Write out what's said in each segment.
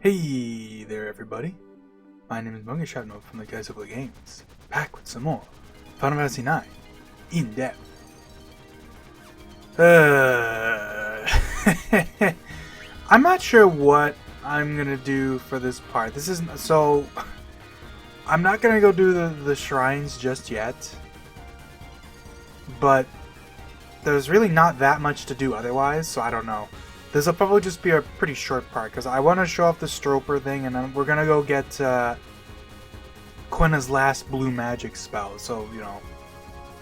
Hey there, everybody. My name is Bunga Shatno from the Guys Who Play Games, back with some more Final Fantasy IX in depth. I'm not sure what I'm gonna do for this part. This isn't so. I'm not gonna go do the shrines just yet, but there's really not that much to do otherwise, so I don't know. This will probably just be a pretty short part, because I want to show off the Stroper thing, and then we're going to go get Quina's last blue magic spell, so, you know,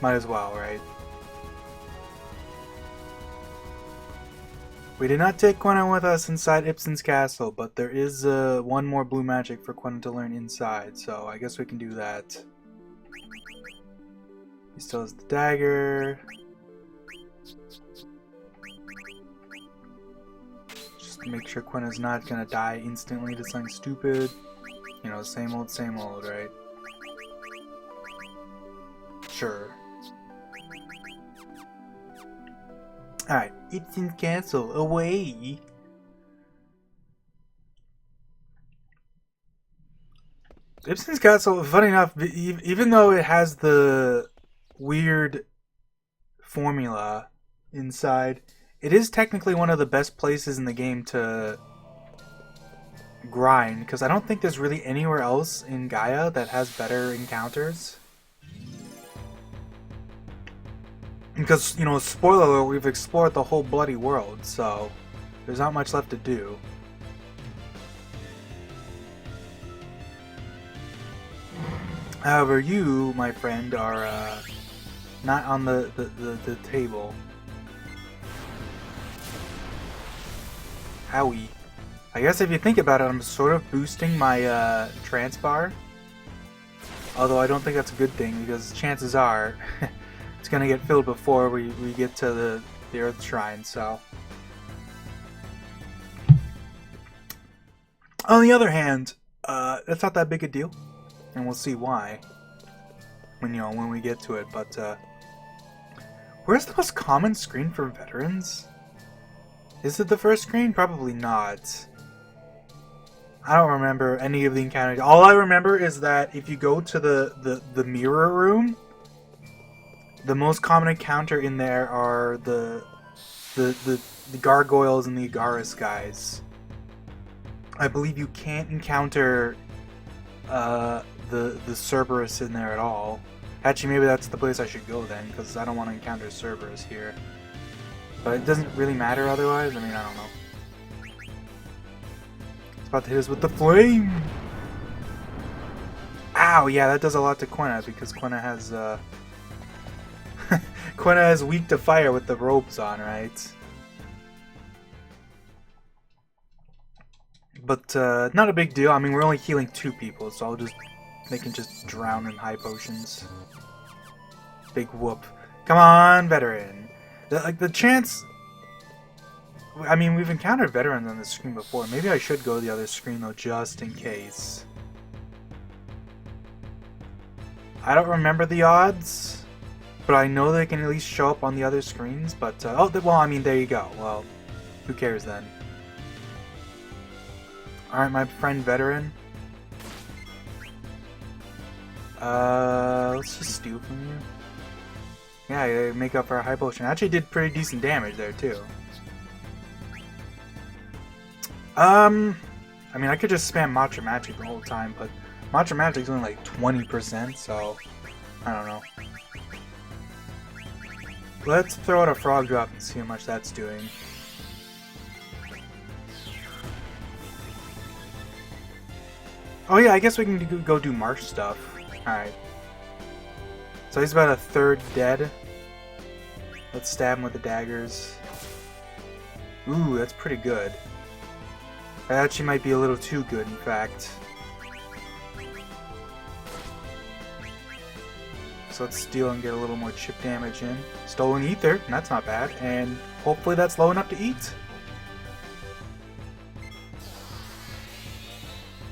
might as well, right? We did not take Quina with us inside Ipsen's castle, but there is one more blue magic for Quina to learn inside, so I guess we can do that. He still has the dagger. Make sure Quina's not gonna die instantly to something stupid. You know, same old, right? Sure. Alright, Ipsen's castle, away! Ipsen's castle, funny enough, even though it has the weird formula inside, it is technically one of the best places in the game to grind, because I don't think there's really anywhere else in Gaia that has better encounters. Because, you know, spoiler alert, we've explored the whole bloody world, so there's not much left to do. However, you, my friend, are not on the table. Howie. I guess if you think about it, I'm sort of boosting my trance bar. Although I don't think that's a good thing, because chances are it's gonna get filled before we get to the Earth Shrine, so. On the other hand, that's not that big a deal. And we'll see why when we get to it, but where's the most common screen for veterans? Is it the first screen? Probably not. I don't remember any of the encounters. All I remember is that if you go to the mirror room, the most common encounter in there are the gargoyles and the Agaris guys. I believe you can't encounter the Cerberus in there at all. Actually, maybe that's the place I should go then, because I don't want to encounter Cerberus here. But it doesn't really matter otherwise. I mean, I don't know. It's about to hit us with the flame! Ow! Yeah, that does a lot to Quina, because Quina has, Quina is weak to fire with the ropes on, right? But, not a big deal. I mean, we're only healing 2 people, so they can just drown in high potions. Big whoop. Come on, veteran! The chance... I mean, we've encountered veterans on this screen before. Maybe I should go to the other screen, though, just in case. I don't remember the odds, but I know they can at least show up on the other screens, but... oh, well, I mean, there you go. Well, who cares then? Alright, my friend veteran. Let's just steal from you. Yeah, make up for a high potion. Actually did pretty decent damage there, too. I mean, I could just spam Matcha Magic the whole time, but Matcha Magic's only like 20%, so I don't know. Let's throw out a Frog Drop and see how much that's doing. Oh yeah, I guess we can go do marsh stuff. Alright. So he's about a third dead. Let's stab him with the daggers. Ooh, that's pretty good. That actually might be a little too good, in fact. So let's steal and get a little more chip damage in. Stolen Ether, that's not bad. And hopefully that's low enough to eat.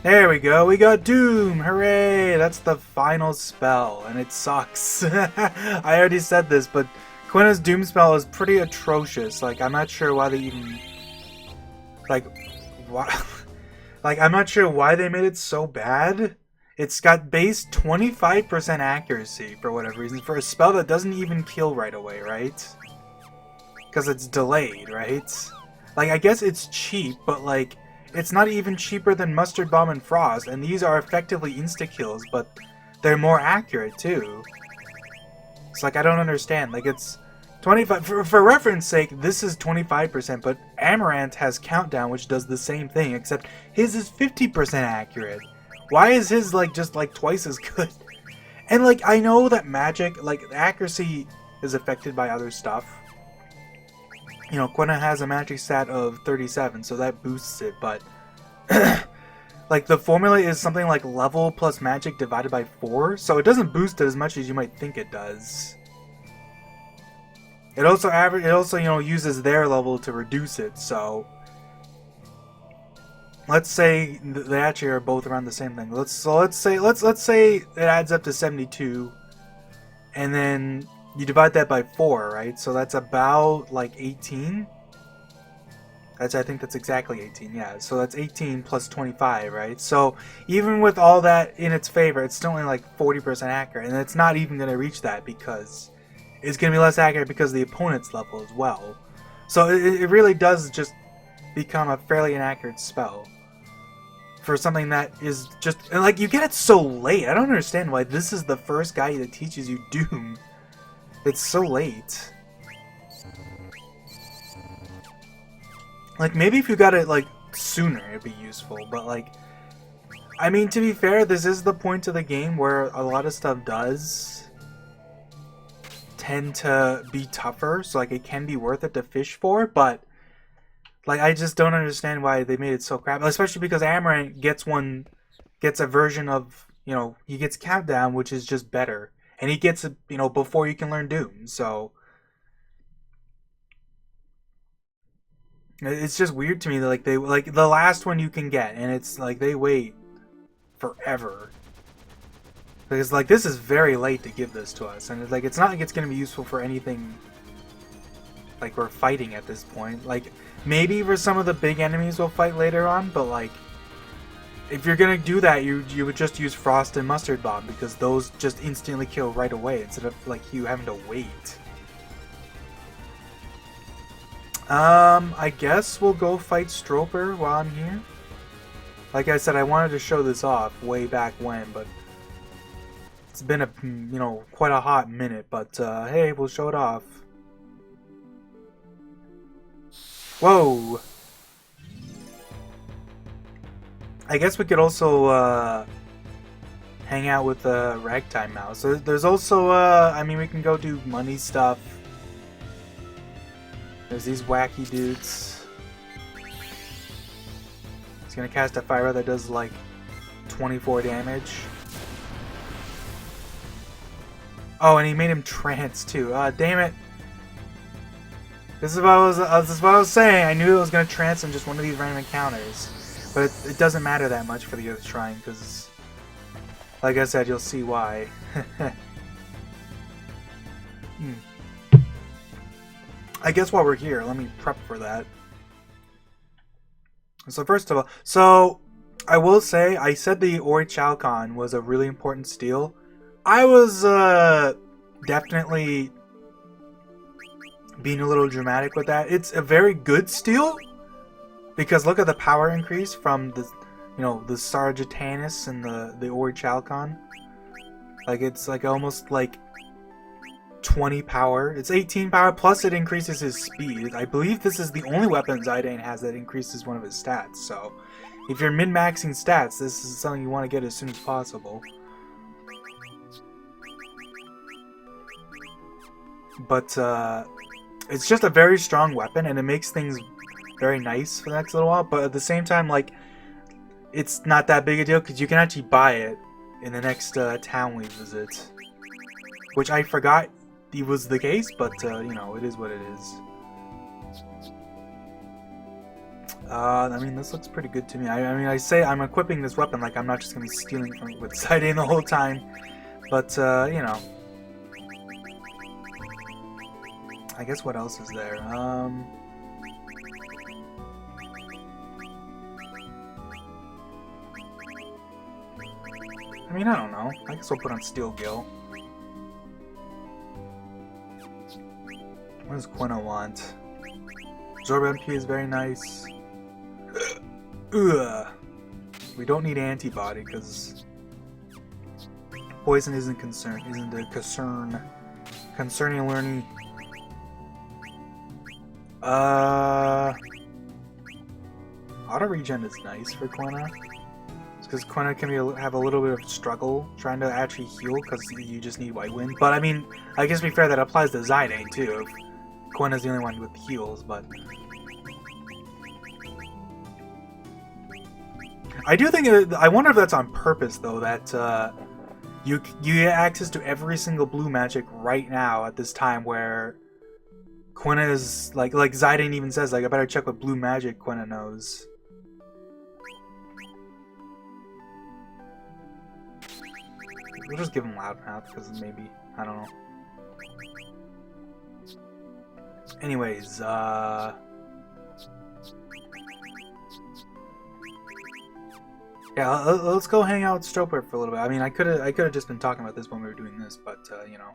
There we go, we got Doom! Hooray! That's the final spell, and it sucks. I already said this, but Quina's Doom spell is pretty atrocious. Like, I'm not sure why they even... Like, why... Like, I'm not sure why they made it so bad. It's got base 25% accuracy for whatever reason for a spell that doesn't even kill right away, right? Because it's delayed, right? Like, I guess it's cheap, but like, it's not even cheaper than Mustard Bomb and Frost, and these are effectively insta-kills, but they're more accurate too. It's like, I don't understand. Like, it's 25... For reference sake, this is 25%, but Amaranth has Countdown, which does the same thing, except his is 50% accurate. Why is his, like, just, like, twice as good? And, like, I know that magic, like, accuracy is affected by other stuff. You know, Quina has a magic stat of 37, so that boosts it, but... like, the formula is something like level plus magic divided by 4, so it doesn't boost it as much as you might think it does. It also, you know, uses their level to reduce it, so... Let's say they actually are both around the same thing. Let's say it adds up to 72, and then you divide that by 4, right? So that's about like 18. I think that's exactly 18. Yeah. So that's 18 plus 25, right? So even with all that in its favor, it's still only like 40% accurate, and it's not even going to reach that because it's going to be less accurate because of the opponent's level as well. So it really does just become a fairly inaccurate spell. For something that is just... And like, you get it so late. I don't understand why this is the first guy that teaches you Doom. It's so late. Like, maybe if you got it, like, sooner, it'd be useful. But, like... I mean, to be fair, this is the point of the game where a lot of stuff does tend to be tougher. So, like, it can be worth it to fish for, but... Like, I just don't understand why they made it so crap. Especially because Amaranth gets a version of, you know, he gets Countdown, which is just better. And he gets it, you know, before you can learn Doom. So, it's just weird to me that, like, they, like, the last one you can get, and it's, like, they wait forever. Because, like, this is very late to give this to us. And, like, it's not like it's going to be useful for anything, like, we're fighting at this point. Like... Maybe for some of the big enemies we'll fight later on, but like, if you're gonna do that, you would just use Frost and Mustard Bomb because those just instantly kill right away instead of like you having to wait. I guess we'll go fight Stroper while I'm here. Like I said, I wanted to show this off way back when, but it's been a, you know, quite a hot minute. But hey, we'll show it off. Whoa! I guess we could also hang out with Ragtime Mouse. So there's also, I mean, we can go do money stuff. There's these wacky dudes. He's gonna cast a fire that does like 24 damage. Oh, and he made him trance too. Damn it! This is what I was saying. I knew it was gonna trance in just one of these random encounters, but it doesn't matter that much for the Earth Shrine because, like I said, you'll see why. I guess while we're here, let me prep for that. So first of all, so I will say I said the Orichalcon was a really important steal. I was definitely being a little dramatic with that. It's a very good steal because look at the power increase from the, you know, the Sargetanus and the Orichalcon. Like it's like almost like 20 power. It's 18 power plus it increases his speed. I believe this is the only weapon Zidane has that increases one of his stats. So if you're min-maxing stats, this is something you want to get as soon as possible. But it's just a very strong weapon, and it makes things very nice for the next little while. But at the same time, like, it's not that big a deal because you can actually buy it in the next town we visit, which I forgot it was the case. But you know, it is what it is. I mean, this looks pretty good to me. I mean, I say I'm equipping this weapon like I'm not just gonna be stealing from it with Zidane the whole time, but you know. I guess what else is there? I mean, I don't know. I guess we'll put on Steel Gill. What does Quina want? Absorb MP is very nice. Ugh. We don't need antibody because poison isn't a concern. Concerning learning. Auto regen is nice for Quina. Because Quina can have a little bit of struggle trying to actually heal because you just need White Wind. But I mean, I guess to be fair, that applies to Zidane too. If Quina's the only one with heals, but I do think I wonder if that's on purpose though. That you get access to every single blue magic right now at this time where Quina is like Zidane even says like I better check what blue magic Quina knows. We'll just give him Loudmouth because maybe, I don't know. Anyways, yeah, let's go hang out with Stroper for a little bit. I mean, I could have just been talking about this when we were doing this, but you know.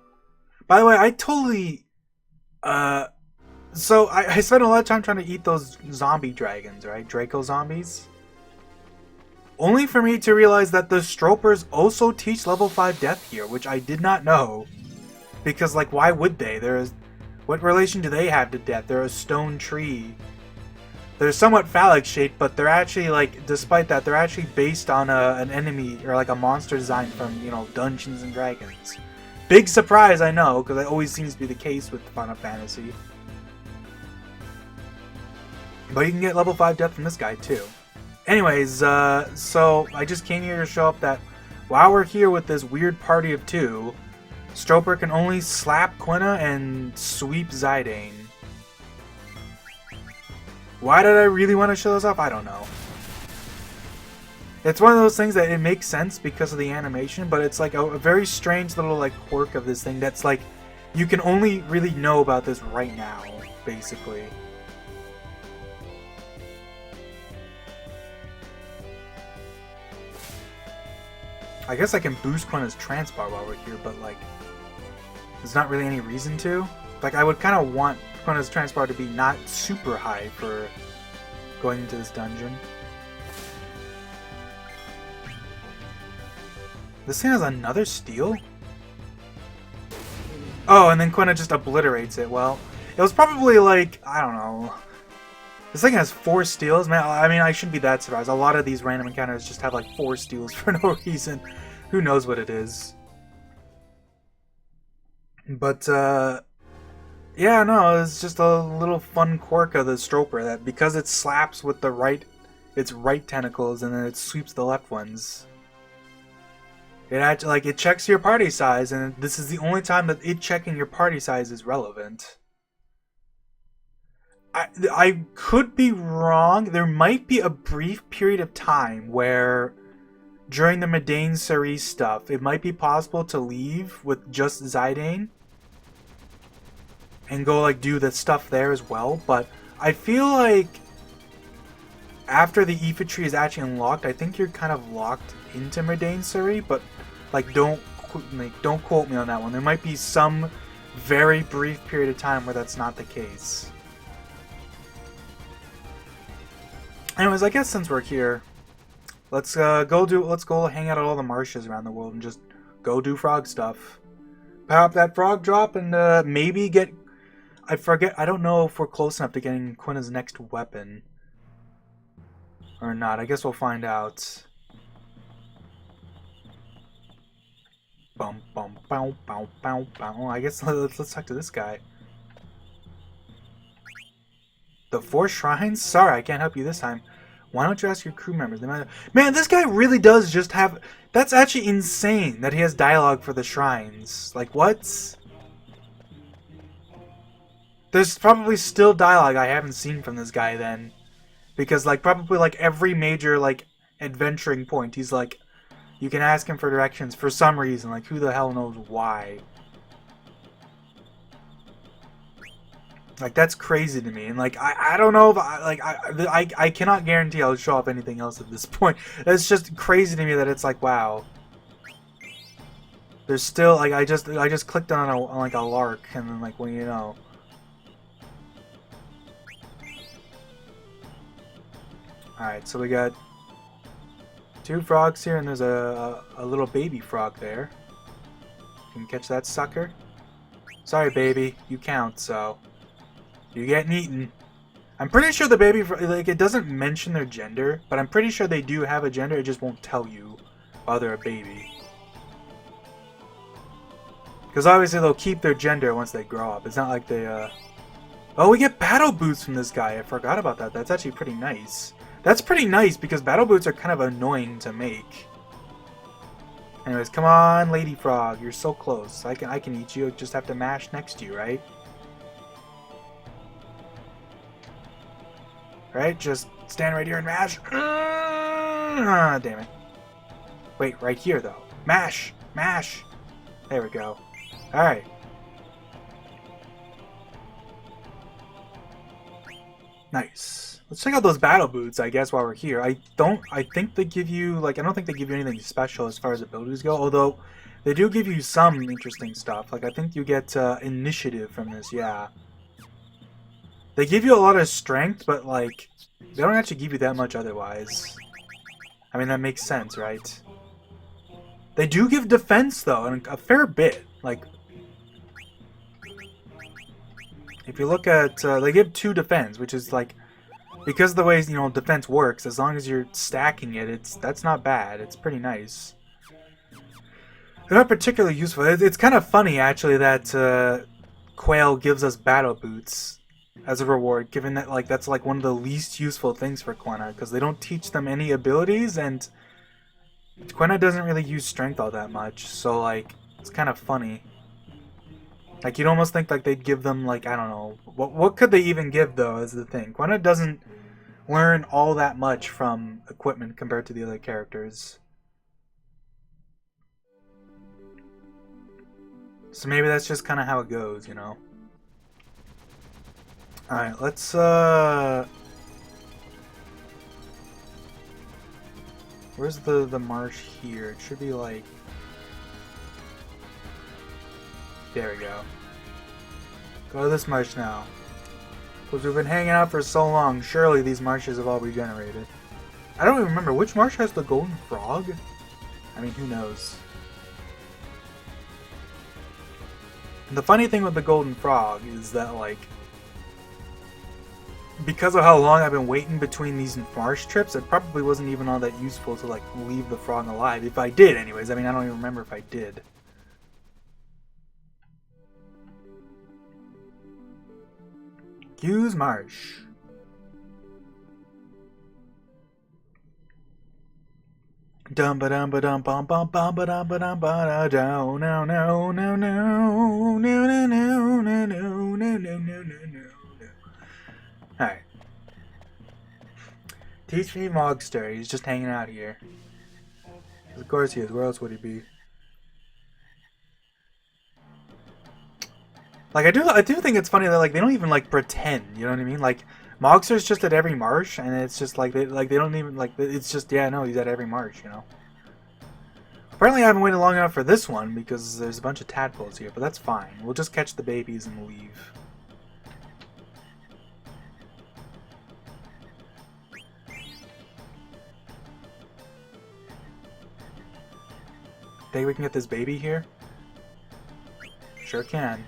By the way, I totally, so I spent a lot of time trying to eat those zombie dragons, right? Draco zombies. Only for me to realize that the Stropers also teach level 5 death here, which I did not know. Because, like, why would they? What relation do they have to death? They're a stone tree. They're somewhat phallic shaped, but they're actually, like, despite that, they're actually based on an enemy, or like a monster design from, you know, Dungeons and Dragons. Big surprise, I know, because it always seems to be the case with Final Fantasy. But you can get level 5 death from this guy, too. Anyways, so I just came here to show up that while we're here with this weird party of 2, Stroper can only slap Quina and sweep Zidane. Why did I really want to show this off? I don't know. It's one of those things that it makes sense because of the animation, but it's like a very strange little like quirk of this thing that's like you can only really know about this right now, basically. I guess I can boost Quina's Transpar while we're here, but like, there's not really any reason to. Like, I would kind of want Quina's Transpar to be not super high for going into this dungeon. This thing has another steal? Oh, and then Quina just obliterates it. Well, it was probably like, I don't know. This thing has 4 steals, man. I mean, I shouldn't be that surprised. A lot of these random encounters just have like 4 steals for no reason. Who knows what it is? But, yeah, no, it's just a little fun quirk of the Stroper that because it slaps with its right tentacles and then it sweeps the left ones. It checks your party size, and this is the only time that it checking your party size is relevant. I could be wrong. There might be a brief period of time where during the Madain Cerise stuff, it might be possible to leave with just Zidane and go like do the stuff there as well, but I feel like after the Aoife tree is actually unlocked, I think you're kind of locked into Madain Cerise, but like don't quote me on that one. There might be some very brief period of time where that's not the case. Anyways, I guess since we're here, let's go hang out at all the marshes around the world and just go do frog stuff. Power up that frog drop and maybe get. I don't know if we're close enough to getting Quina's next weapon or not. I guess we'll find out. Bum bum bow bow bow bow. I guess let's talk to this guy. The 4 shrines? Sorry, I can't help you this time. Why don't you ask your crew members? Man, this guy really does just have... That's actually insane that he has dialogue for the shrines. Like, what? There's probably still dialogue I haven't seen from this guy then. Because, like, probably, like, every major, like, adventuring point, he's like... You can ask him for directions for some reason. Like, who the hell knows why? Like, that's crazy to me. And, like, I don't know if I cannot guarantee I'll show off anything else at this point. That's just crazy to me that it's like, wow. There's still, like, I just clicked on like, a lark, and then, like, well, you know. Alright, so we got 2 frogs here, and there's a little baby frog there. Can you catch that sucker? Sorry, baby. You count, so you're getting eaten. I'm pretty sure the baby, like, it doesn't mention their gender, but I'm pretty sure they do have a gender, it just won't tell you while they're a baby. Because obviously they'll keep their gender once they grow up. It's not like they, Oh, we get battle boots from this guy. I forgot about that. That's actually pretty nice. That's pretty nice because battle boots are kind of annoying to make. Anyways, come on, Lady Frog. You're so close. I can eat you. I just have to mash next to you, right? Right? Just stand right here and mash. Ah, damn it. Wait, right here, though. Mash! Mash! There we go. Alright. Nice. Let's check out those battle boots, I guess, while we're here. I think they give you, like, I don't think they give you anything special as far as abilities go, although they do give you some interesting stuff. Like, I think you get initiative from this, yeah. They give you a lot of strength, but, like, they don't actually give you that much otherwise. I mean, that makes sense, right? They do give defense, though, and a fair bit. Like, if you look at, they give 2 defense, which is, like, because of the way, you know, defense works, as long as you're stacking it, that's not bad. It's pretty nice. They're not particularly useful. It's kind of funny, actually, that Quail gives us battle boots as a reward, given that, like, that's, like, one of the least useful things for Quina, because they don't teach them any abilities, and Quina doesn't really use strength all that much, so, like, it's kind of funny. Like, you'd almost think, like, they'd give them, like, I don't know, what could they even give, though, is the thing. Quina doesn't learn all that much from equipment compared to the other characters. So maybe that's just kind of how it goes, you know? Alright, let's, where's the marsh here? It should be, like... There we go. Go to this marsh now. Because we've been hanging out for so long, surely these marshes have all regenerated. I don't even remember, which marsh has the golden frog? I mean, who knows? And the funny thing with the golden frog is that, like, because of how long I've been waiting between these marsh trips, it probably wasn't even all that useful to, like, leave the frog alive. If I did, anyways. I mean, I don't even remember if I did. Hughes Marsh. Dum ba dum ba dum bum bum bum ba dum ba dum ba da do no no no no no no no no no no no no no. Alright. Teach me Mogster. He's just hanging out here. Of course he is. Where else would he be? Like, I do think it's funny that, like, they don't even, like, pretend, you know what I mean? Like, Mogster's just at every marsh, and it's just, like, they don't even, like, it's just, yeah, no, he's at every marsh, you know? Apparently I haven't waited long enough for this one, because there's a bunch of tadpoles here, but that's fine. We'll just catch the babies and leave. Think we can get this baby here? Sure can.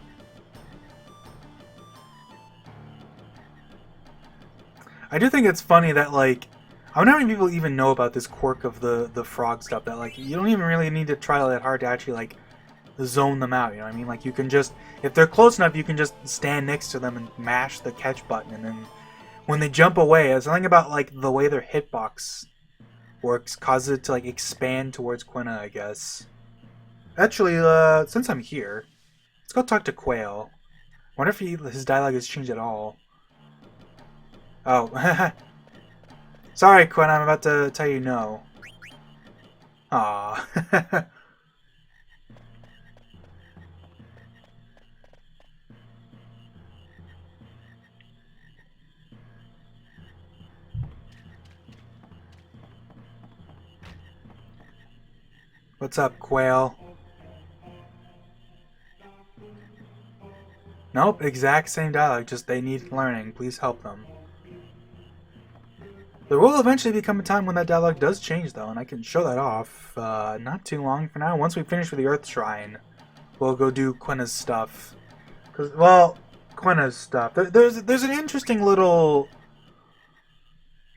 I do think it's funny that, like, I wonder how many people even know about this quirk of the frog stuff, that, like, you don't even really need to try that hard to actually, like, zone them out, you know what I mean? Like, you can just, if they're close enough, you can just stand next to them and mash the catch button, and then when they jump away, there's something about, like, the way their hitbox works causes it to, like, expand towards Quina, I guess. Actually, since I'm here, let's go talk to Quail. Wonder if his dialogue has changed at all. Oh, sorry, Quinn. I'm about to tell you no. Aww. What's up, Quail? Nope, exact same dialogue, just they need learning. Please help them. There will eventually become a time when that dialogue does change, though, and I can show that off. Not too long for now. Once we finish with the Earth Shrine, we'll go do Quina's stuff. Well, Quina's stuff. There's an interesting little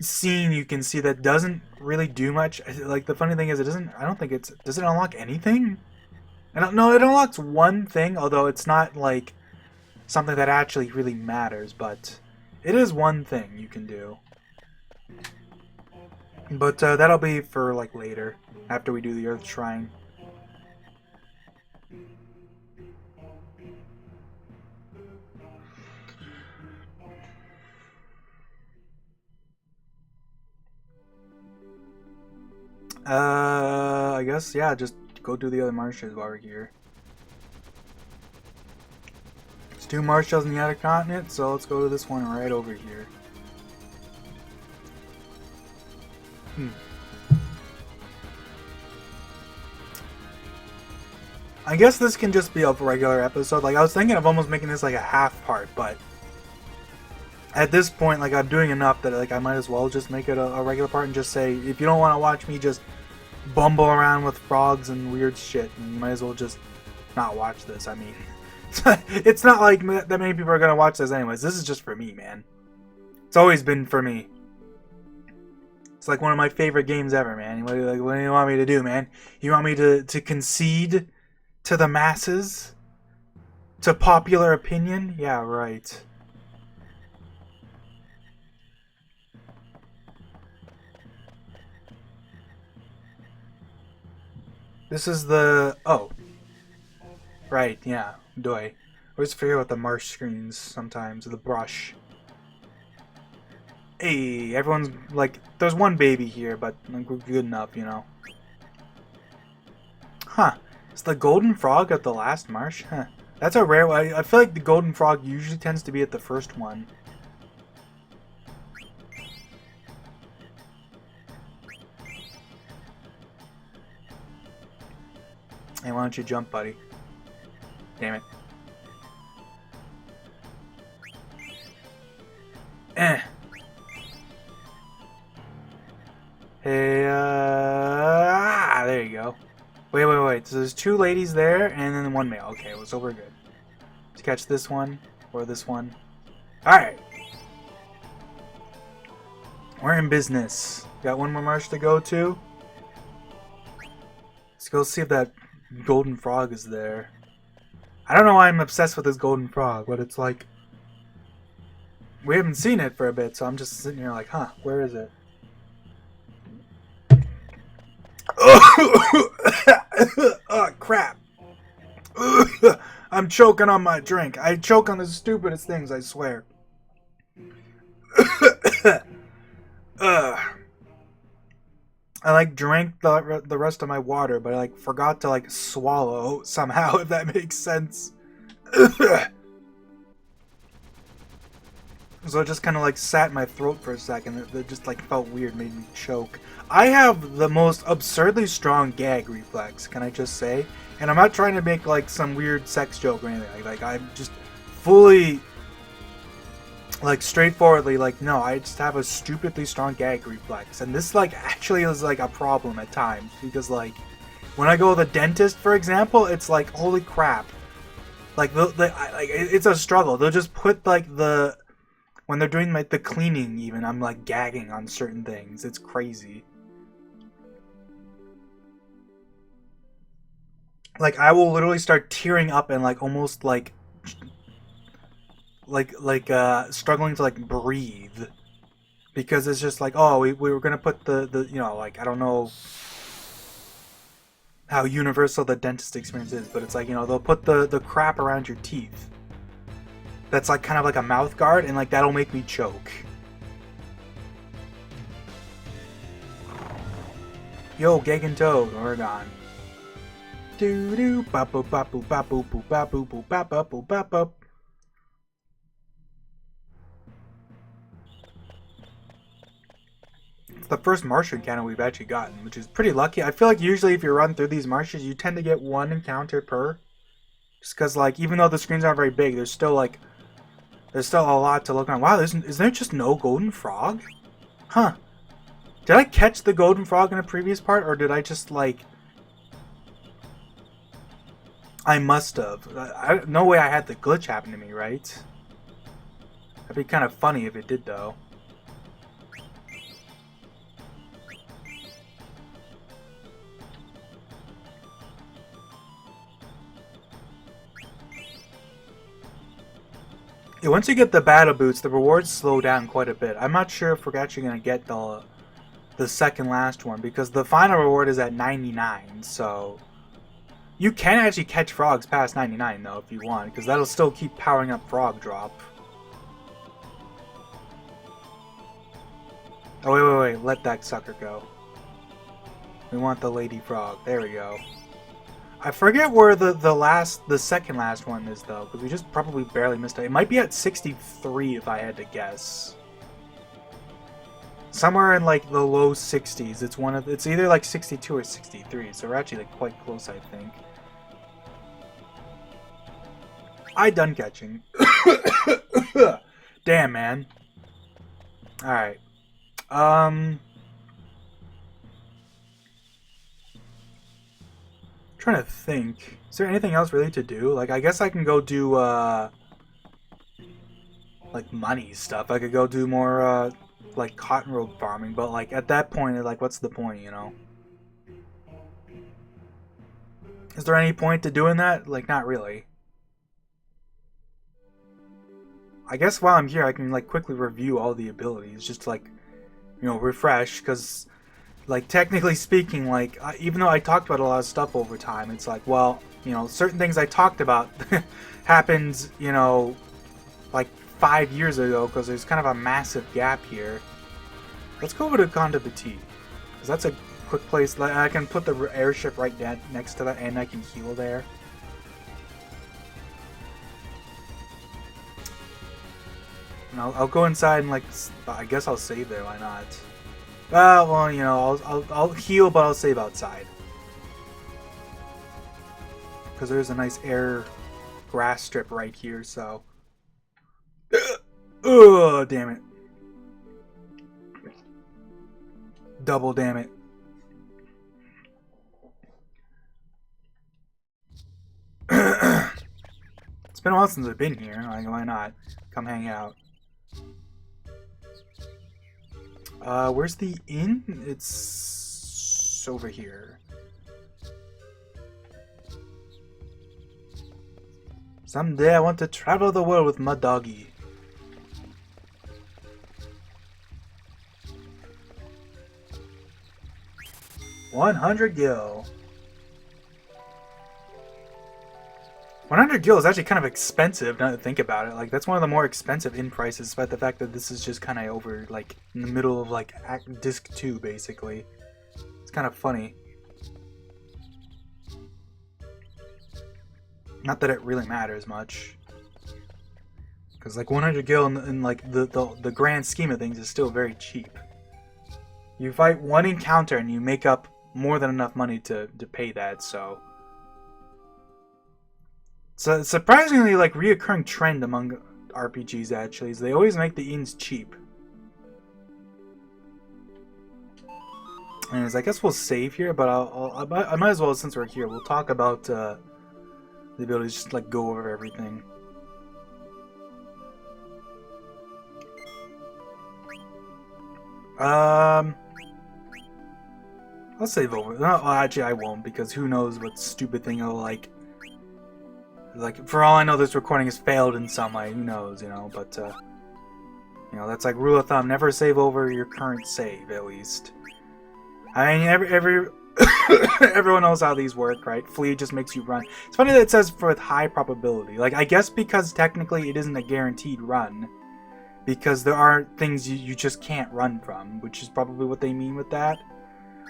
scene you can see that doesn't really do much. Like, the funny thing is, does it unlock anything? No, it unlocks one thing, although it's not, like, something that actually really matters, but it is one thing you can do. But that'll be for, like, later, after we do the Earth Shrine. I guess, yeah, just go do the other marshes while we're here. There's 2 marshes in the Outer Continent, so let's go to this one right over here. I guess this can just be a regular episode. Like, I was thinking of almost making this like a half part, but at this point, like, I'm doing enough that, like, I might as well just make it a regular part and just say, if you don't want to watch me just bumble around with frogs and weird shit, you might as well just not watch this. I mean, it's not like that many people are going to watch this anyways. This is just for me, man. It's always been for me. It's like one of my favorite games ever, man. What do you want me to do, man? You want me to concede to the masses? To popular opinion? Yeah, right. This is the... Oh. Right, yeah. Doi. I always forget about the marsh screens sometimes. The brush. Hey, everyone's like... There's one baby here, but good enough, you know. Huh. Is the golden frog at the last marsh? Huh. That's a rare one. I feel like the golden frog usually tends to be at the first one. Hey, why don't you jump, buddy? Damn it. Hey, there you go. Wait. So there's 2 ladies there, and then 1 male. Okay, so we're good. Let's catch this one, or this one. Alright. We're in business. Got 1 more marsh to go to. Let's go see if that golden frog is there. I don't know why I'm obsessed with this golden frog, but it's like... We haven't seen it for a bit, so I'm just sitting here like, huh, where is it? Oh, crap. I'm choking on my drink. I choke on the stupidest things, I swear. I like drank the rest of my water, but I like forgot to like swallow somehow, if that makes sense. So it just kind of like sat in my throat for a second. It just like felt weird, made me choke. I have the most absurdly strong gag reflex, can I just say? And I'm not trying to make like some weird sex joke or anything. Like I'm just fully, like straightforwardly, like no, I just have a stupidly strong gag reflex. And this like actually is like a problem at times because like when I go to the dentist, for example, it's like holy crap. Like it's a struggle. They'll just put like when they're doing like the cleaning, even I'm like gagging on certain things. It's crazy. Like I will literally start tearing up and like almost like struggling to like breathe because it's just like, oh, we were gonna put the you know, like I don't know how universal the dentist experience is, but it's like, you know, they'll put the crap around your teeth that's like kind of like a mouth guard, and like that'll make me choke. Yo, Gagan Toad, Oregon. Doo doo bop boop bop boop bop boop boop bop boop boop bop bop boop bop bop. It's the first marsh encounter we've actually gotten, which is pretty lucky. I feel like usually if you run through these marshes, you tend to get one encounter per. Just because, like, even though the screens aren't very big, there's still a lot to look on. Wow, is there just no golden frog? Huh. Did I catch the golden frog in a previous part, or did I just, like... I must have. No way I had the glitch happen to me, right? That'd be kind of funny if it did, though. Yeah, once you get the battle boots, the rewards slow down quite a bit. I'm not sure if we're actually going to get the second last one, because the final reward is at 99, so... You can actually catch frogs past 99, though, if you want, because that'll still keep powering up frog drop. Oh, wait, let that sucker go. We want the lady frog. There we go. I forget where the second last one is, though, because we just probably barely missed it. It might be at 63 if I had to guess. Somewhere in like the low 60s. It's either like 62 or 63, so we're actually like quite close, I think. I done catching. Damn, man. Alright. Trying to think. Is there anything else really to do? Like, I guess I can go do, like, money stuff. I could go do more, like, cotton rope farming, but, like, at that point, like, what's the point, you know? Is there any point to doing that? Like, not really. I guess while I'm here, I can, like, quickly review all the abilities, just to, like, you know, refresh, because... Like, technically speaking, like, even though I talked about a lot of stuff over time, it's like, well, you know, certain things I talked about happened, you know, like 5 years ago, because there's kind of a massive gap here. Let's go over to Conda Petit, because that's a quick place. I can put the airship right next to that, and I can heal there. And I'll go inside and, like, I guess I'll save there, why not? Well, you know, I'll heal, but I'll save outside. Because there's a nice air grass strip right here, so... Ugh, damn it. Double damn it. It's been a while since I've been here, like, why not? Come hang out. Where's the inn? It's over here. Someday I want to travel the world with my doggy. $100 gil. 100 gil is actually kind of expensive now to think about it. Like, that's one of the more expensive inn prices, despite the fact that this is just kind of over, like, in the middle of, like, disc 2, basically. It's kind of funny. Not that it really matters much. Because, like, 100 gil in like, the grand scheme of things is still very cheap. You fight one encounter and you make up more than enough money to pay that, so... It's a surprisingly, like, reoccurring trend among RPGs, actually, is they always make the inns cheap. Anyways, I guess we'll save here, but I might as well, since we're here, we'll talk about the ability to just, like, go over everything. I'll save over. No, actually, I won't, because who knows what stupid thing I'll, like, for all I know, this recording has failed in some way. Who knows, you know? But, you know, that's like rule of thumb. Never save over your current save, at least. I mean, everyone knows how these work, right? Flee just makes you run. It's funny that it says with high probability. Like, I guess because technically it isn't a guaranteed run. Because there are things you just can't run from, which is probably what they mean with that.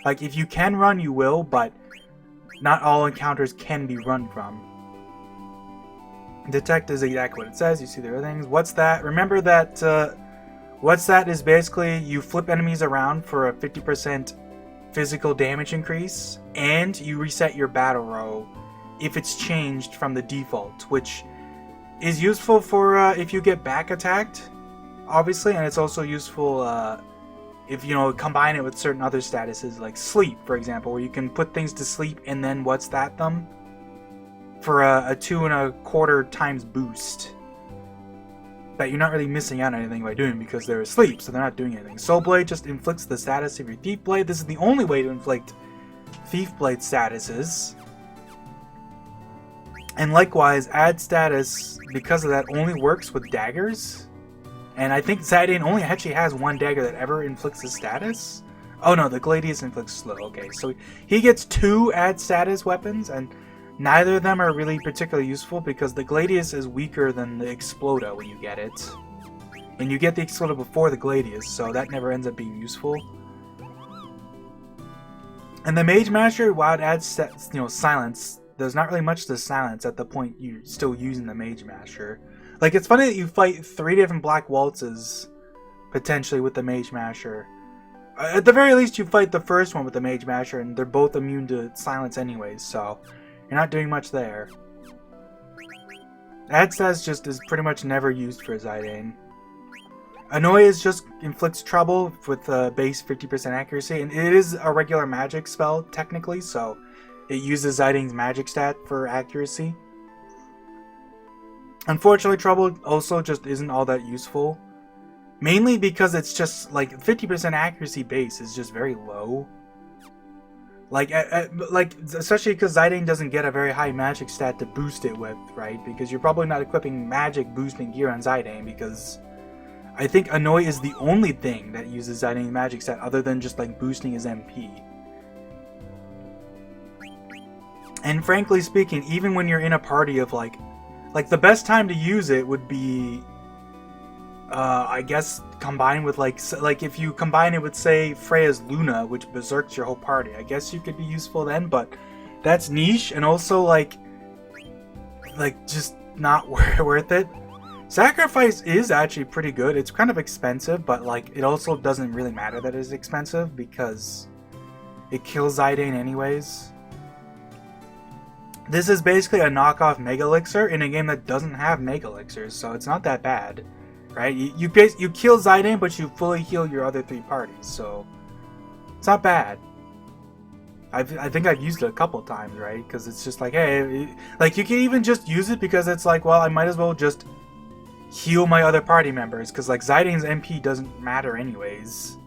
Like, if you can run, you will, but not all encounters can be run from. Detect is exactly what it says. You see the other things. What's that? Remember that What's that is basically you flip enemies around for a 50% physical damage increase, and you reset your battle row if it's changed from the default, which is useful for if you get back attacked, obviously, and it's also useful if you combine it with certain other statuses like sleep, for example, where you can put things to sleep and then what's that them for a 2.25 times boost that you're not really missing out on anything by doing because they're asleep, so they're not doing anything. Soul Blade just inflicts the status of your Thief Blade. This is the only way to inflict Thief Blade statuses. And likewise, add status, because of that, only works with daggers. And I think Zidane only actually has one dagger that ever inflicts a status. Oh no, the Gladius inflicts slow. Okay, so he gets 2 add status weapons, and neither of them are really particularly useful because the Gladius is weaker than the Exploda when you get it. And you get the Exploda before the Gladius, so that never ends up being useful. And the Mage Master, while it adds silence, there's not really much to silence at the point you're still using the Mage Master. Like, it's funny that you fight 3 different Black Waltzes, potentially, with the Mage Master. At the very least, you fight the first one with the Mage Master, and they're both immune to silence anyways, so you're not doing much there. Add status just is pretty much never used for Zidane. Annoy just inflicts trouble with base 50% accuracy, and it is a regular magic spell, technically, so it uses Zidane's magic stat for accuracy. Unfortunately, Trouble also just isn't all that useful. Mainly because it's just, like, 50% accuracy base is just very low. Like, especially because Zidane doesn't get a very high magic stat to boost it with, right? Because you're probably not equipping magic boosting gear on Zidane, because I think Annoy is the only thing that uses Zidane's magic stat other than just, like, boosting his MP. And frankly speaking, even when you're in a party of, like the best time to use it would be, I guess, combined with, like if you combine it with, say, Freya's Luna, which berserks your whole party. I guess you could be useful then, but that's niche, and also, like just not worth it. Sacrifice is actually pretty good. It's kind of expensive, but, like, it also doesn't really matter that it's expensive, because it kills Zidane anyways. This is basically a knockoff Mega Elixir in a game that doesn't have Mega Elixirs, so it's not that bad, right? You kill Zidane, but you fully heal your other 3 parties, so it's not bad. I think I've used it a couple times, right? Because it's just like, hey, like, you can even just use it because it's like, well, I might as well just heal my other party members, because, like, Zidane's MP doesn't matter anyways,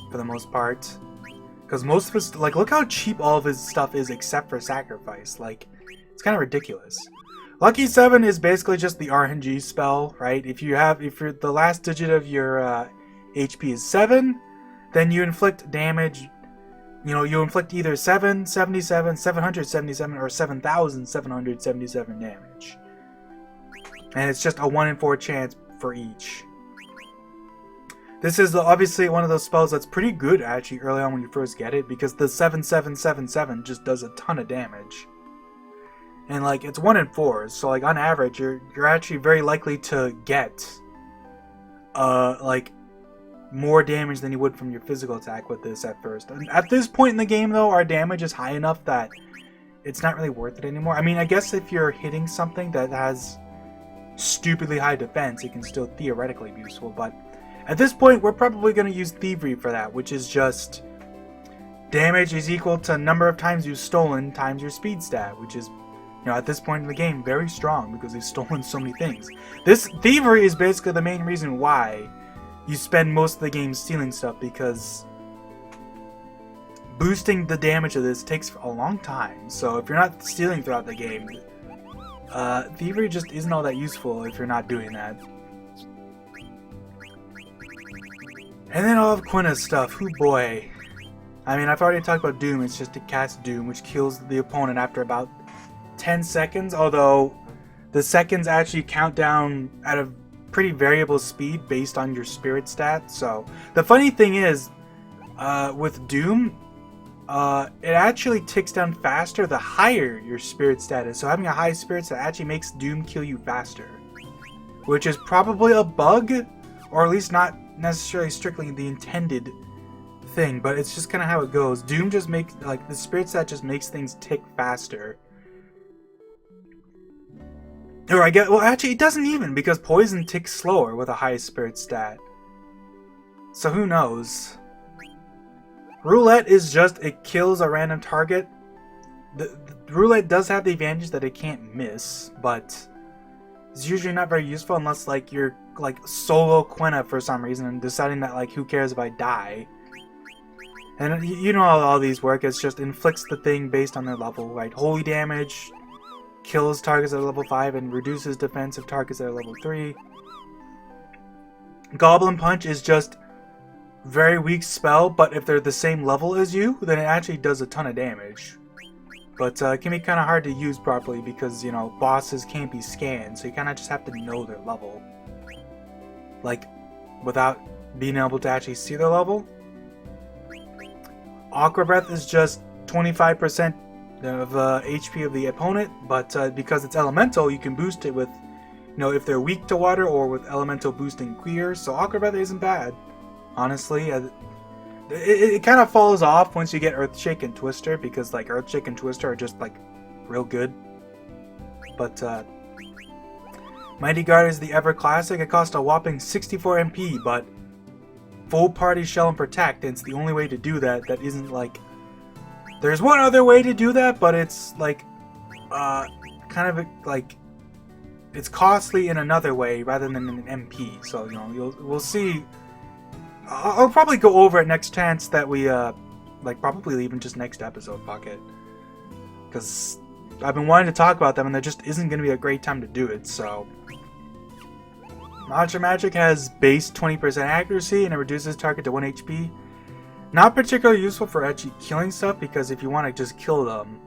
for the most part. Because most of his, like, look how cheap all of his stuff is except for Sacrifice. Like, it's kind of ridiculous. Lucky 7 is basically just the RNG spell, right? If you're the last digit of your HP is 7, then you inflict damage. You inflict either 777, 777, or 7,777 damage. And it's just a 1 in 4 chance for each. This is obviously one of those spells that's pretty good actually early on when you first get it, because the 7777 just does a ton of damage. And, like, it's 1 in 4, so, like, on average, you're actually very likely to get like, more damage than you would from your physical attack with this at first. And at this point in the game, though, our damage is high enough that it's not really worth it anymore. I mean, I guess if you're hitting something that has stupidly high defense, it can still theoretically be useful, but at this point, we're probably going to use Thievery for that, which is just damage is equal to number of times you've stolen times your speed stat, which is, at this point in the game, very strong because they've stolen so many things. This Thievery is basically the main reason why you spend most of the game stealing stuff, because boosting the damage of this takes a long time. So if you're not stealing throughout the game, Thievery just isn't all that useful if you're not doing that. And then all of Quina's stuff, oh boy. I mean, I've already talked about Doom. It's just to cast Doom, which kills the opponent after about 10 seconds, although the seconds actually count down at a pretty variable speed based on your spirit stat. So the funny thing is, with Doom, it actually ticks down faster the higher your spirit stat is. So having a high spirit stat actually makes Doom kill you faster, which is probably a bug, or at least not necessarily strictly the intended thing, but it's just kind of how it goes. Doom just makes, like, the spirit stat just makes things tick faster. Or I get, well, actually, it doesn't even, because poison ticks slower with a high spirit stat. So who knows? Roulette is just, it kills a random target. The roulette does have the advantage that it can't miss, but it's usually not very useful unless, like, you're, like, solo Quina for some reason and deciding that, like, who cares if I die? And you know how all these work, it's just inflicts the thing based on their level, right? Holy damage kills targets at level 5 and reduces defensive targets at level 3. Goblin Punch is just very weak spell, but if they're the same level as you, then it actually does a ton of damage. But it can be kind of hard to use properly because, you know, bosses can't be scanned, so you kind of just have to know their level. Like, without being able to actually see their level. Aqua Breath is just 25% of HP of the opponent, but because it's elemental, you can boost it with, you know, if they're weak to water or with elemental boosting gear, so Aqua Breath isn't bad, honestly. It kind of falls off once you get Earthshake and Twister, because, like, Earthshake and Twister are just, like, real good. But, Mighty Guard is the ever classic. It costs a whopping 64 MP, but full party Shell and Protect, and it's the only way to do that that isn't, like... There's one other way to do that, but it's, like, kind of, like... It's costly in another way rather than in an MP, so, you know, we'll see... I'll probably go over it next chance that we, like, probably even just next episode, fuck it. Because I've been wanting to talk about them, and there just isn't going to be a great time to do it, so... Mantra Magic has base 20% accuracy, and it reduces target to 1 HP. Not particularly useful for actually killing stuff, because if you want to just kill them,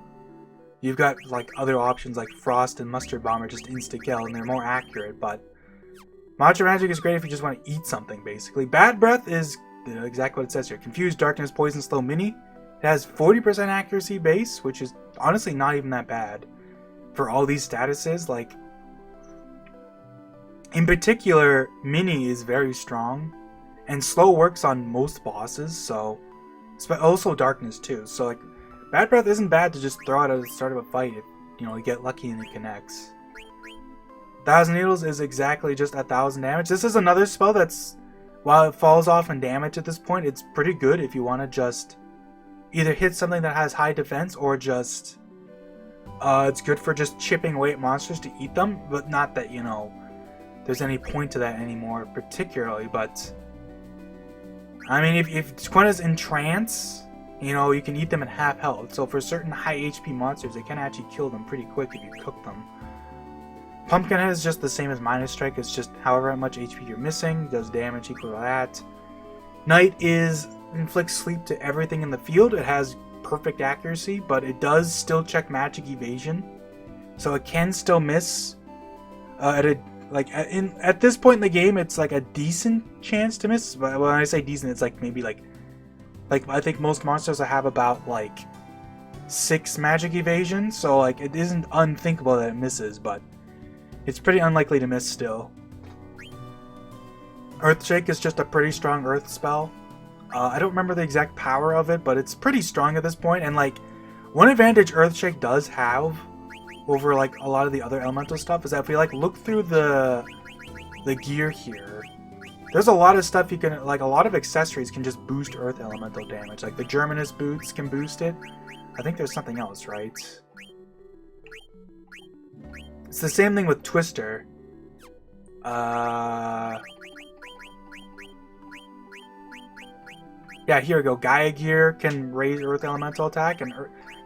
you've got, like, other options like Frost and Mustard Bomb are just insta-kill, and they're more accurate, but... Mantra Magic is great if you just want to eat something, basically. Bad Breath is exactly what it says here. Confused, Darkness, Poison, Slow, Mini. It has 40% accuracy base, which is honestly not even that bad. For all these statuses, like... In particular, Mini is very strong. And Slow works on most bosses, so... Also Darkness, too. So, like, Bad Breath isn't bad to just throw out at the start of a fight if, you know, you get lucky and it connects. 1,000 Needles is exactly just 1,000 damage. This is another spell that's, while it falls off in damage at this point, it's pretty good if you want to just either hit something that has high defense or just, it's good for just chipping away at monsters to eat them, but not that, you know, there's any point to that anymore particularly, but, I mean, if Quina's in trance, you know, you can eat them at half health, so for certain high HP monsters, they can actually kill them pretty quick if you cook them. Pumpkinhead is just the same as Minor Strike, it's just however much HP you're missing, does damage equal to that. Night inflicts sleep to everything in the field, it has perfect accuracy, but it does still check magic evasion, so it can still miss. At this point in the game, it's like a decent chance to miss, but when I say decent, it's like maybe like I think most monsters have about like 6 magic evasion, so like it isn't unthinkable that it misses, but it's pretty unlikely to miss still. Earthshake is just a pretty strong earth spell. I don't remember the exact power of it, but it's pretty strong at this point. And like, one advantage Earthshake does have over like a lot of the other elemental stuff is that if we like look through the gear here, there's a lot of stuff you can, like a lot of accessories can just boost earth elemental damage. Like the Germanus boots can boost it. I think there's something else, right? It's the same thing with Twister. Yeah, here we go. Gaia Gear can raise Earth Elemental attack, and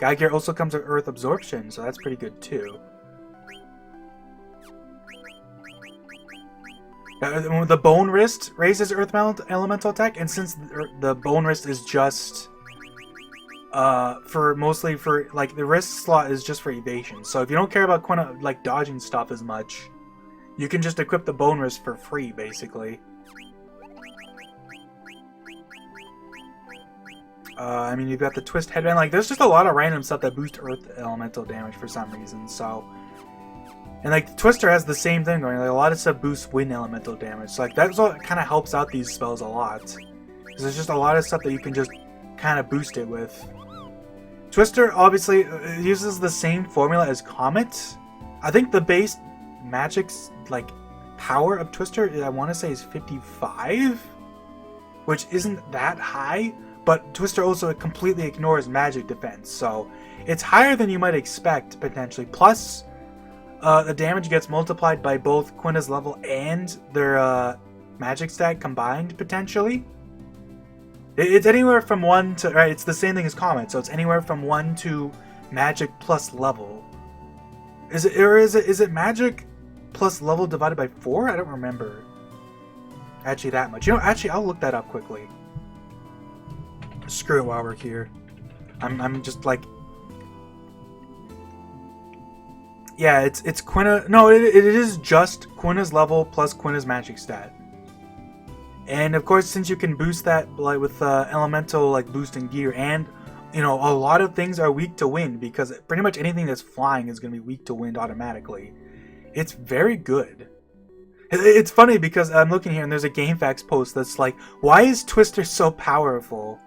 Gaia Gear also comes with Earth Absorption, so that's pretty good too. The Bone Wrist raises Earth Elemental attack, and since the Bone Wrist is just mostly for like the wrist slot is just for evasion. So if you don't care about Quina like dodging stuff as much, you can just equip the Bone Wrist for free, basically. I mean, you've got the Twist Headband. Like, there's just a lot of random stuff that boost Earth Elemental damage for some reason. So And like Twister has the same thing going. Like a lot of stuff boosts wind elemental damage. So like that's what kind of helps out these spells a lot. Because there's just a lot of stuff that you can just kind of boost it with. Twister obviously uses the same formula as Comet. I think the base magic's like power of Twister, I want to say, is 55, which isn't that high. But Twister also completely ignores magic defense, so it's higher than you might expect potentially. Plus, the damage gets multiplied by both Quina's level and their magic stat combined potentially. It's anywhere from 1 to, right, it's the same thing as Comet, so it's anywhere from 1 to magic plus level. Is it magic plus level divided by 4? I don't remember. Actually that much. You know, actually I'll look that up quickly. Screw it while we're here. I'm just like, yeah, it's Quina. No, it is just Quina's level plus Quina's magic stat. And of course, since you can boost that like with elemental like boosting gear, and you know a lot of things are weak to wind because pretty much anything that's flying is going to be weak to wind automatically. It's very good. It's funny because I'm looking here and there's a GameFAQs post that's like, why is Twister so powerful?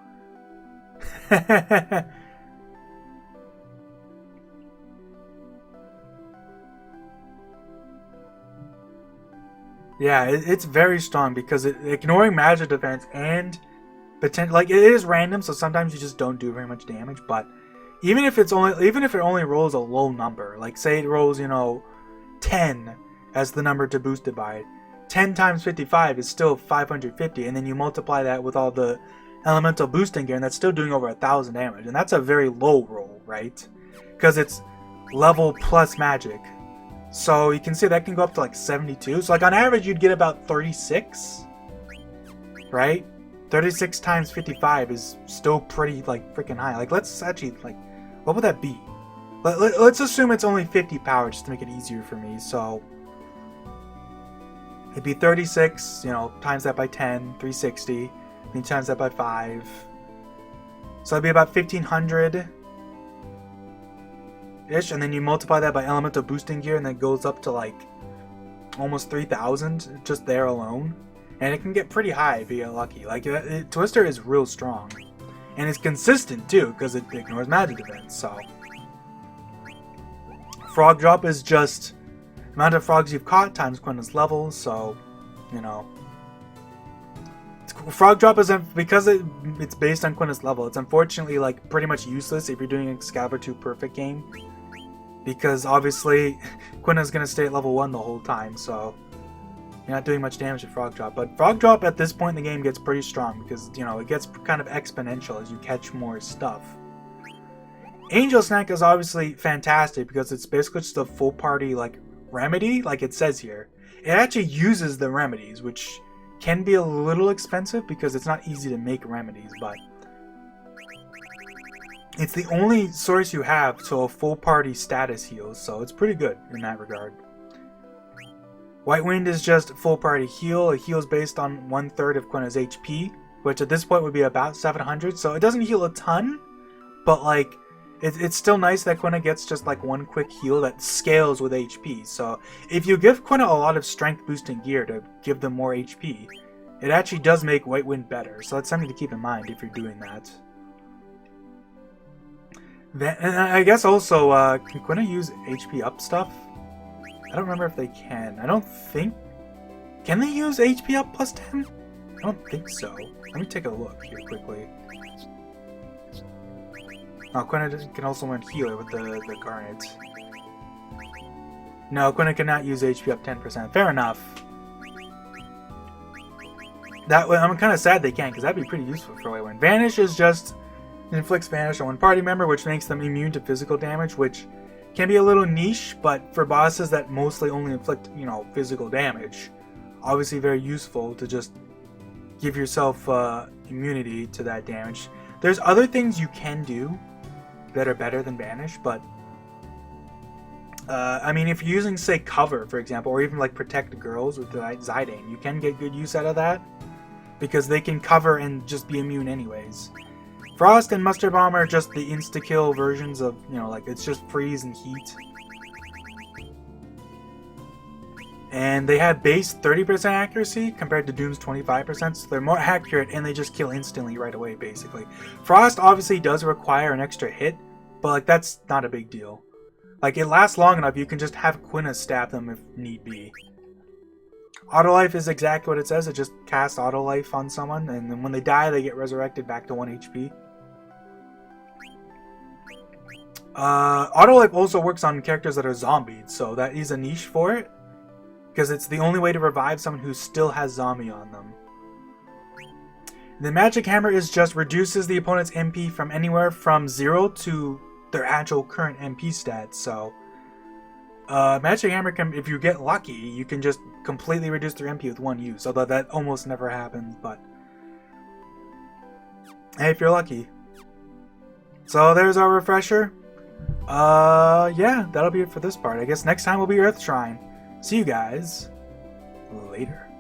Yeah, it's very strong because ignoring magic defense and potential, like it is random, so sometimes you just don't do very much damage. But even if it only rolls a low number, like say it rolls 10 as the number to boost it by, 10 times 55 is still 550, and then you multiply that with all the elemental boosting gear, and that's still doing over 1,000 damage, and that's a very low roll, right? Because it's level plus magic. So you can see that can go up to like 72. So like on average you'd get about 36, right? 36 times 55 is still pretty like freaking high. Like let's actually like, what would that be? Let's assume it's only 50 power just to make it easier for me. So it'd be 36, times that by 10, 360. Then times that by 5. So it'd be about 1,500. Ish, and then you multiply that by elemental boosting gear, and then it goes up to like almost 3,000 just there alone, and it can get pretty high if you get lucky. Like Twister is real strong, and it's consistent too because it ignores magic defense. So Frog Drop is just the amount of frogs you've caught times Quina's level. So Frog Drop is because it's based on Quina's level. It's unfortunately like pretty much useless if you're doing a Excalibur 2 perfect game. Because obviously, Quina's going to stay at level 1 the whole time, so you're not doing much damage with Frog Drop. But Frog Drop at this point in the game gets pretty strong because, it gets kind of exponential as you catch more stuff. Angel Snack is obviously fantastic because it's basically just a full party, like, remedy, like it says here. It actually uses the remedies, which can be a little expensive because it's not easy to make remedies, but it's the only source you have to a full party status heal, so it's pretty good in that regard. White Wind is just full party heal. It heals based on 1/3 of Quina's HP, which at this point would be about 700, so it doesn't heal a ton, but like it's still nice that Quina gets just like one quick heal that scales with HP. So if you give Quina a lot of strength boosting gear to give them more HP, it actually does make White Wind better, so that's something to keep in mind if you're doing that. And I guess also, can Quina use HP up stuff? I don't remember if they can. I don't think... Can they use HP up plus 10? I don't think so. Let me take a look here quickly. Oh, Quina can also learn Healer with the Garnet. No, Quina cannot use HP up 10%. Fair enough. I'm kind of sad they can't, because that'd be pretty useful for White Wind. Vanish is just... inflicts Vanish on one party member, which makes them immune to physical damage, which can be a little niche, but for bosses that mostly only inflict, physical damage, obviously very useful to just give yourself immunity to that damage. There's other things you can do that are better than Vanish, but I mean, if you're using, say, Cover, for example, or even like Protect Girls with the Zidane, you can get good use out of that, because they can cover and just be immune anyways. Frost and Mustard Bomb are just the insta-kill versions of, like it's just freeze and heat. And they have base 30% accuracy compared to Doom's 25%, so they're more accurate and they just kill instantly right away, basically. Frost obviously does require an extra hit, but like that's not a big deal. Like it lasts long enough, you can just have Quina stab them if need be. Autolife is exactly what it says, it just casts Autolife on someone, and then when they die, they get resurrected back to 1 HP. Autolife also works on characters that are zombies, so that is a niche for it. Because it's the only way to revive someone who still has zombie on them. The Magic Hammer is just reduces the opponent's MP from anywhere from 0 to their actual current MP stats. So, Magic Hammer can, if you get lucky, you can just completely reduce their MP with one use. Although that almost never happens, but hey, if you're lucky. So there's our refresher. Yeah, that'll be it for this part. I guess next time will be Earth Shrine. See you guys later.